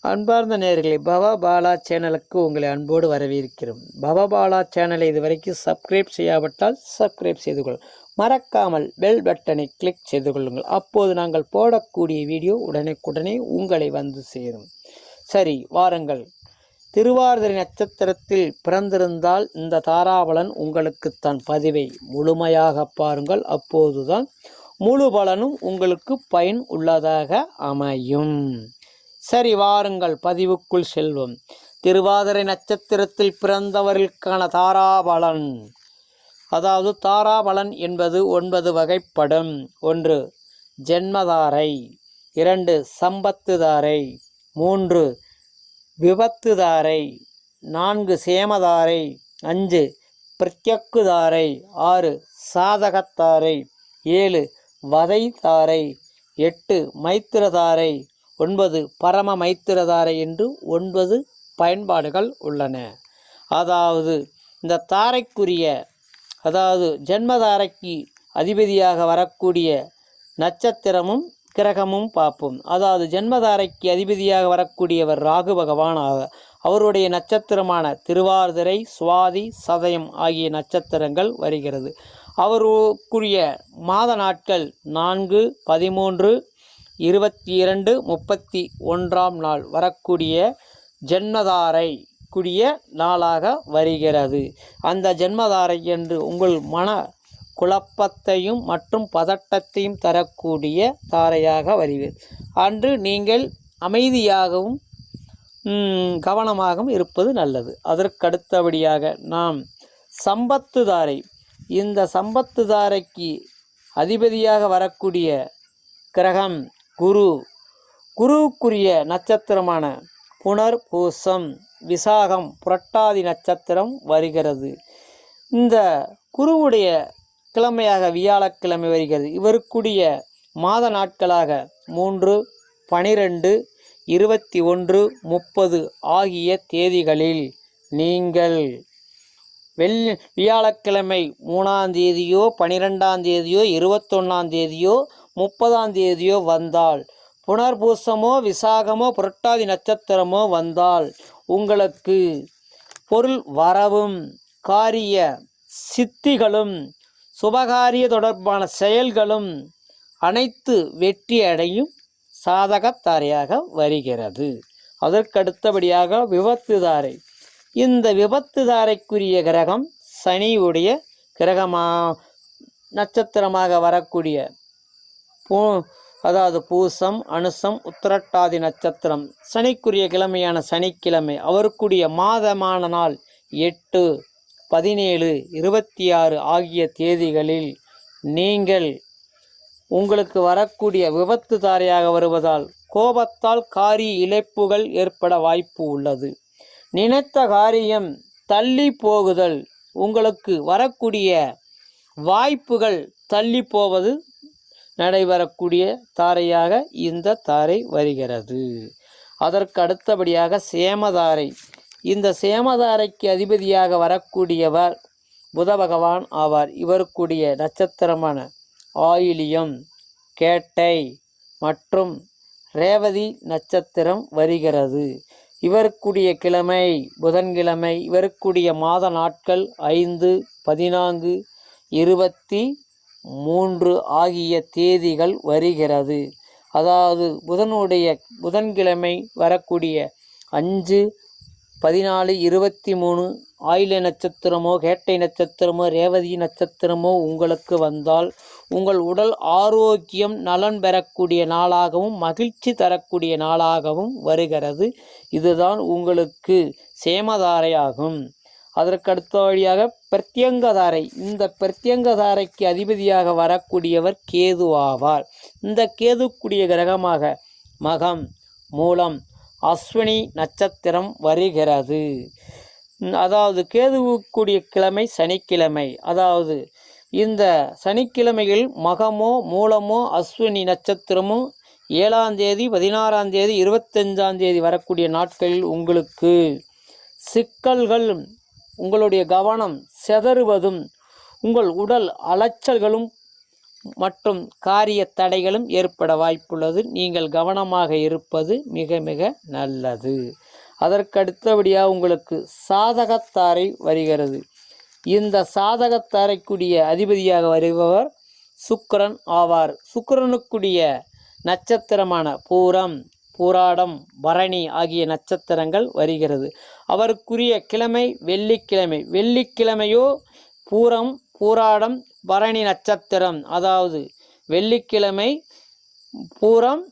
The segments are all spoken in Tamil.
அன்பார்ந்த நேயர்களே, பவபாலா சேனலுக்கு உங்களை அன்போடு வரவேற்கிறோம். பவபாலா சேனலை இதுவரைக்கும் சப்ஸ்கிரைப் செய்யாவிட்டால் சப்ஸ்கிரைப் செய்து கொள்ளுங்கள். மறக்காமல் பெல் பட்டனை கிளிக் செய்து கொள்ளுங்கள். அப்போது நாங்கள் போடக்கூடிய வீடியோ உடனுக்குடனே உங்களை வந்து சேரும். சரி, வாருங்கள். திருவாதிரை நட்சத்திரத்தில் பிறந்திருந்தால் இந்த தாராபலன் உங்களுக்கு தன் பதிவை முழுமையாக பாருங்கள். அப்போதுதான் முழு பலனும் உங்களுக்கு பயன் உள்ளதாக அமையும். சரி, வாருங்கள் பதிவுக்குள் செல்வோம். திருவாதிரை நட்சத்திரத்தில் பிறந்தவர்களுக்கான தாராபலன். அதாவது தாராபலன் என்பது 9 வகைப்படும். 1 ஜென்மதாரை, 2 சம்பத்துதாரை, 3 விபத்துதாரை, 4 சேமதாரை, 5 பிரத்யக்குதாரை, 6 சாதகத்தாரை, 7 வதைத்தாரை, 8 மைத்திரதாரை, 9 பரம மைத்திரதாரை என்று 9 பயன்பாடுகள் உள்ளன. அதாவது இந்த தாரைக்குரிய, அதாவது ஜென்மதாரைக்கு அதிபதியாக வரக்கூடிய நட்சத்திரமும் கிரகமும் பார்ப்போம். அதாவது ஜென்மதாரைக்கு அதிபதியாக வரக்கூடியவர் ராகு பகவான். அவருடைய நட்சத்திரமான திருவாதிரை, சுவாதி, சதயம் ஆகிய நட்சத்திரங்கள் வருகிறது. அவருக்குரிய மாத நாட்கள் 4, 13, 22, 31 நாள் வரக்கூடிய ஜென்மதாரை கூடிய நாளாக வருகிறது. அந்த ஜென்மதாரை என்று உங்கள் மன குழப்பத்தையும் மற்றும் பதட்டத்தையும் தரக்கூடிய தாரையாக வருகிறது. அன்று நீங்கள் அமைதியாகவும் கவனமாகவும் இருப்பது நல்லது. அதற்கடுத்தபடியாக நாம் சம்பத்துதாரை. இந்த சம்பத்துதாரைக்கு அதிபதியாக வரக்கூடிய கிரகம் குரு. குருவுக்குரிய நட்சத்திரமான புனர், பூசம், விசாகம், புரட்டாதி நட்சத்திரம் வருகிறது. இந்த குருவுடைய கிழமையாக வியாழக்கிழமை வருகிறது. இவருக்குரிய மாத நாட்களாக 3, 12, 21, 30 ஆகிய தேதிகளில் நீங்கள் வியாழக்கிழமை 3ஆம் தேதியோ 12ஆம் தேதியோ 21ஆம் தேதியோ 30ஆம் தேதியோ வந்தால், புனர்பூசமோ விசாகமோ புரட்டாதி நட்சத்திரமோ வந்தால் உங்களுக்கு பொருள் வரவும், காரிய சித்திகளும், சுபகாரிய தொடர்பான செயல்களும் அனைத்து வெற்றி அடையும் சாதகத்தாரையாக வருகிறது. அதற்கடுத்தபடியாக விபத்துதாரை. இந்த விபத்துதாரைக்குரிய கிரகம் சனியுடைய நட்சத்திரமாக வரக்கூடிய அதாவது பூசம், அனுசம், உத்திரட்டாதி நட்சத்திரம். சனிக்குரிய கிழமையான சனிக்கிழமை. அவருக்குரிய மாதமான நாள் 8, 17, 26 ஆகிய தேதிகளில் நீங்கள் உங்களுக்கு வரக்கூடிய விபத்து தாரையாக வருவதால் கோபத்தால் காரிய இழப்புகள் ஏற்பட வாய்ப்பு உள்ளது. நினைத்த காரியம் தள்ளி போகுதல், உங்களுக்கு வரக்கூடிய வாய்ப்புகள் தள்ளி போவது நடைபெறக்கூடிய தாரையாக இந்த தாரை வருகிறது. அதற்கு அடுத்தபடியாக சேமதாரை. இந்த சேமதாரைக்கு அதிபதியாக வரக்கூடியவர் புத பகவான் ஆவார். இவருக்குரிய நட்சத்திரமான ஆயிலியம், கேட்டை மற்றும் ரேவதி நட்சத்திரம் வருகிறது. இவருக்குரிய கிழமை புதன்கிழமை. இவருக்குரிய மாத நாட்கள் 5, 14, 23 ஆகிய தேதிகள் வருகிறது. அதாவது புதன்கிழமை வரக்கூடிய 5, 14, 23 ஆயில்ய நட்சத்திரமோ கேட்டை நட்சத்திரமோ ரேவதி நட்சத்திரமோ உங்களுக்கு வந்தால் உங்கள் உடல் ஆரோக்கியம் நலன் பெறக்கூடிய நாளாகவும் மகிழ்ச்சி தரக்கூடிய நாளாகவும் வருகிறது. இதுதான் உங்களுக்கு சேமதாரையாகும். அதற்கடுத்த வழியாக பிரத்யங்கதாரை. இந்த பிரத்யங்கதாரைக்கு அதிபதியாக வரக்கூடியவர் கேது ஆவார். இந்த கேதுக்குரிய கிரகமாக மகம், மூலம், அஸ்வினி நட்சத்திரம் வருகிறது. அதாவது கேதுவுக்குரிய கிழமை சனிக்கிழமை. அதாவது இந்த சனிக்கிழமையில் மகமோ மூலமோ அஸ்வினி நட்சத்திரமோ 7ஆம் தேதி, 16ஆம் தேதி, 25ஆம் தேதி வரக்கூடிய நாட்களில் உங்களுக்கு சிக்கல்கள், உங்களுடைய கவனம் செதறுவதும், உங்கள் உடல் அலைச்சல்களும் மற்றும் காரிய தடைகளும் ஏற்பட வாய்ப்புள்ளது. நீங்கள் கவனமாக இருப்பது மிக மிக நல்லது. அதற்கடுத்தபடியாக உங்களுக்கு சாதகத்தாரை வருகிறது. இந்த சாதகத்தாரைக்குரிய அதிபதியாக வருபவர் சுக்கிரன் ஆவார். சுக்கிரனுக்குரிய நட்சத்திரமான பூரம், பூராடம், பரணி ஆகிய நட்சத்திரங்கள் வருகிறது. அவருக்குரிய கிழமை வெள்ளிக்கிழமை. வெள்ளிக்கிழமையோ பூரம், பூராடம், பரணி நட்சத்திரம், அதாவது வெள்ளிக்கிழமை பூரம்,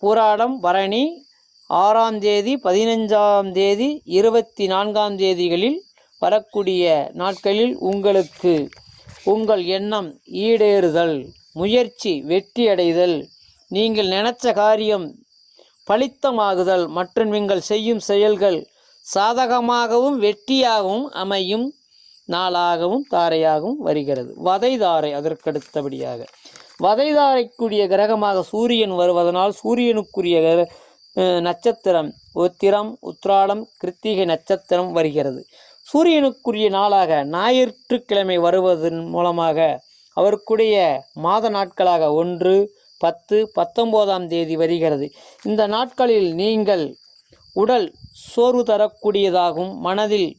பூராடம், பரணி 6ஆம் தேதி, 15ஆம் தேதி, 24ஆம் தேதிகளில் வரக்கூடிய நாட்களில் உங்களுக்கு உங்கள் எண்ணம் ஈடேறுதல், முயற்சி வெற்றியடைதல், நீங்கள் நினைச்ச காரியம் பலித்தமாகுதல் மற்றும் நீங்கள் செய்யும் செயல்கள் சாதகமாகவும் வெற்றியாகவும் அமையும் நாளாகவும் தாரையாகவும் வருகிறது. வதைதாரை அதற்கடுத்தபடியாக வதைதாரைக்குரிய கிரகமாக சூரியன் வருவதனால் சூரியனுக்குரிய நட்சத்திரம் உத்திரம், உத்திராடம், கிருத்திகை நட்சத்திரம் வருகிறது. சூரியனுக்குரிய நாளாக ஞாயிற்றுக்கிழமை வருவதன் மூலமாக அவருக்குடைய மாத நாட்களாக 1, 10, 19ஆம் தேதி வருகிறது. இந்த நாட்களில் நீங்கள் உடல் சோர்வு தரக்கூடியதாகவும் மனதில்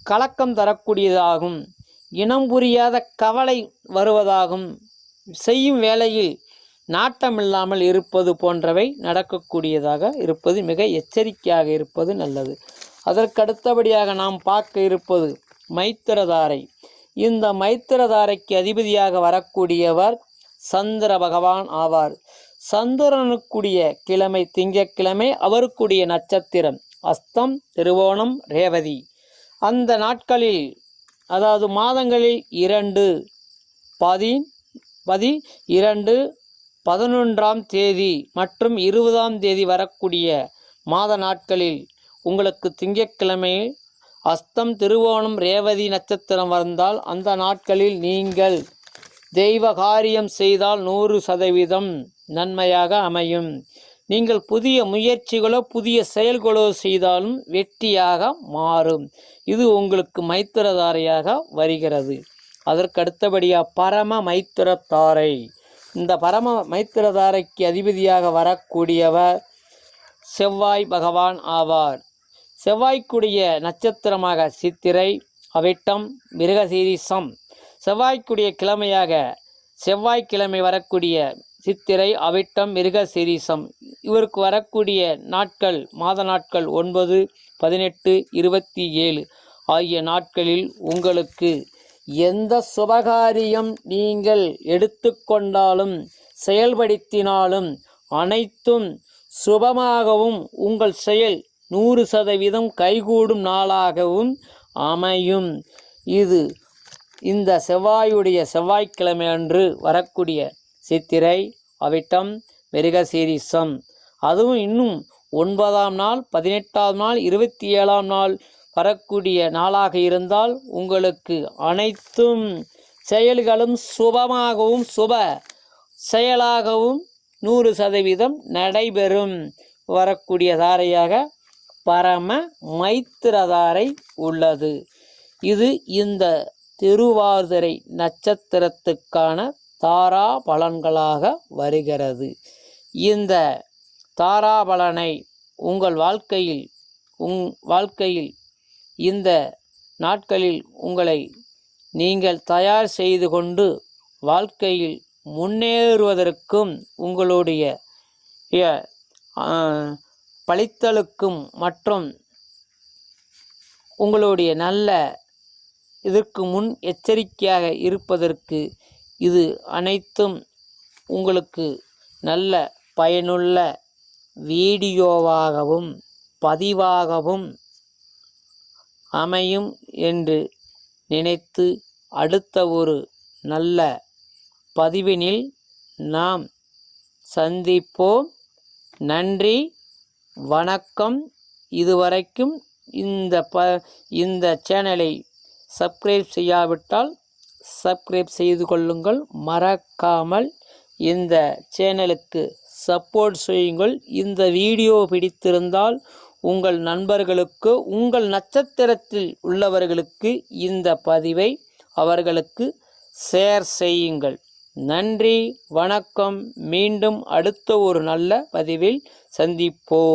கலக்கம் தரக்கூடியதாகும், இனம் புரியாத கவலை வருவதாகும், செய்யும் வேளையில் நாட்டமில்லாமல் இருப்பது போன்றவை நடக்கக்கூடியதாக இருப்பது மிக எச்சரிக்கையாக இருப்பது நல்லது. அதற்கடுத்தபடியாக நாம் பார்க்க இருப்பது மைத்திரதாரை. இந்த மைத்திரதாரைக்கு அதிபதியாக வரக்கூடியவர் சந்திர பகவான் ஆவார். சந்திரனுக்குரிய கிழமை திங்கட்கிழமை, அவருக்குரிய நட்சத்திரம் அஸ்தம், திருவோணம், ரேவதி. அந்த நாட்களில் அதாவது மாதங்களில் 2, 12, 11ஆம் தேதி மற்றும் 20ஆம் தேதி வரக்கூடிய மாத நாட்களில் உங்களுக்கு திங்கட்கிழமை அஸ்தம், திருவோணம், ரேவதி நட்சத்திரம் வந்தால் அந்த நாட்களில் நீங்கள் தெய்வ காரியம் செய்தால் 100% நன்மையாக அமையும். நீங்கள் புதிய முயற்சிகளோ புதிய செயல்களோ செய்தாலும் வெற்றியாக மாறும். இது உங்களுக்கு மைத்திரதாரையாக வருகிறது. அதற்கடுத்தபடியாக பரம மைத்திரத்தாரை. இந்த பரம மைத்திரதாரைக்கு அதிபதியாக வரக்கூடியவர் செவ்வாய் பகவான் ஆவார். செவ்வாய்க்குடைய நட்சத்திரமாக சித்திரை, அவிட்டம், மிருகசீரிஷம். செவ்வாய்க்குடைய கிழமையாக செவ்வாய்க்கிழமை வரக்கூடிய சித்திரை, அவிட்டம், மிருகசீரிஷம். இவருக்கு வரக்கூடிய நாட்கள் மாத நாட்கள் 9, 18, 27 ஆகிய நாட்களில் உங்களுக்கு எந்த சுபகாரியம் நீங்கள் எடுத்துக்கொண்டாலும் செயல்படுத்தினாலும் அனைத்தும் சுபமாகவும் உங்கள் செயல் 100% கைகூடும் நாளாகவும் அமையும். இது இந்த செவ்வாய்க்கிழமை அன்று வரக்கூடிய சித்திரை, அவிட்டம், மிருகசீரிஷம். அதுவும் இன்னும் 9ஆம் நாள், 18ஆம் நாள், 27ஆம் நாள் வரக்கூடிய நாளாக இருந்தால் உங்களுக்கு அனைத்தும் செயல்களும் சுபமாகவும் சுப செயலாகவும் 100% நடைபெறும். வரக்கூடிய தாரையாக பரம மைத்திரதாரை உள்ளது. இது இந்த திருவாதிரை நட்சத்திரத்துக்கான தாரா பலன்களாக வருகிறது. இந்த தாராபலனை உங்கள் வாழ்க்கையில் இந்த நாட்களில் உங்களை நீங்கள் தயார் செய்து கொண்டு வாழ்க்கையில் முன்னேறுவதற்கும் உங்களுடைய பழித்தலுக்கும் மற்றும் உங்களுடைய நல்ல இதற்கு முன் எச்சரிக்கையாக இருப்பதற்கு இது அனைத்தும் உங்களுக்கு நல்ல பயனுள்ள வீடியோவாகவும் பதிவாகவும் அமையும் என்று நினைத்து அடுத்த ஒரு நல்ல பதிவினில் நாம் சந்திப்போம். நன்றி, வணக்கம். இதுவரைக்கும் இந்த சேனலை சப்ஸ்கிரைப் செய்யாவிட்டால் சப்ஸ்கிரைப் செய்து கொள்ளுங்கள். மறக்காமல் இந்த சேனலுக்கு சப்போர்ட் செய்யுங்கள். இந்த வீடியோ பிடித்திருந்தால் உங்கள் நண்பர்களுக்கு, உங்கள் நட்சத்திரத்தில் உள்ளவர்களுக்கு இந்த பதிவை அவர்களுக்கு ஷேர் செய்யுங்கள். நன்றி, வணக்கம். மீண்டும் அடுத்த ஒரு நல்ல பதிவில் சந்திப்போம்.